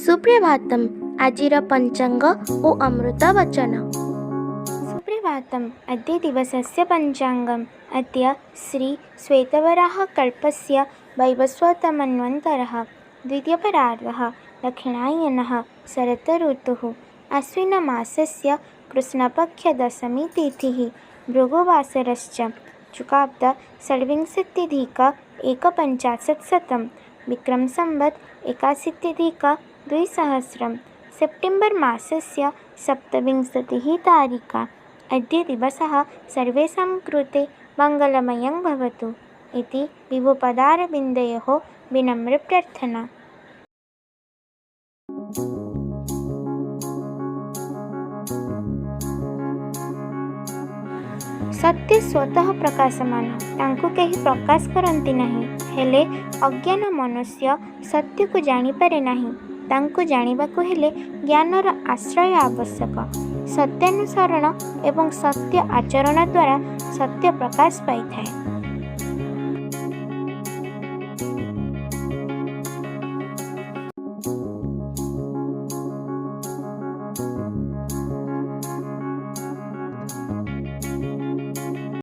सुप्रभातम आजिर पंचांग ओ अमृत वचन। सुप्रभातम्। अद्य दिवसस्य पञ्चाङ्गम्। अद्य श्री श्वेतवराहकल्पस्य वैवस्वतमन्वन्तरः द्वितीयपरार्धः दक्षिणायनः शरत् ऋतुः आश्विनमासस्य कृष्णपक्षदशमी तिथिः भृगुवासरश्च चुकाब्द षड्विंशत्यधिक एकपञ्चाशत्शतं विक्रमसंवत् 81अधिक 2000 सेप्टेम्बर् मासस्य 27 तारिका। अद्य दिवसः सर्वेषां कृते मङ्गलमयं भवतु इति विभुपदारविन्दयोः विनम्रप्रार्थना। सत्य स्वतः प्रकाशमान, तांकु केही प्रकाश करती नहीं, हेले अज्ञान मनुष्य सत्य को जानिपारे नहीं। तांकु जानिबाकु हेले ज्ञानर आश्रय आवश्यक। सत्यानुसरण एवं सत्य आचरण द्वारा सत्य प्रकाश पाई थाए।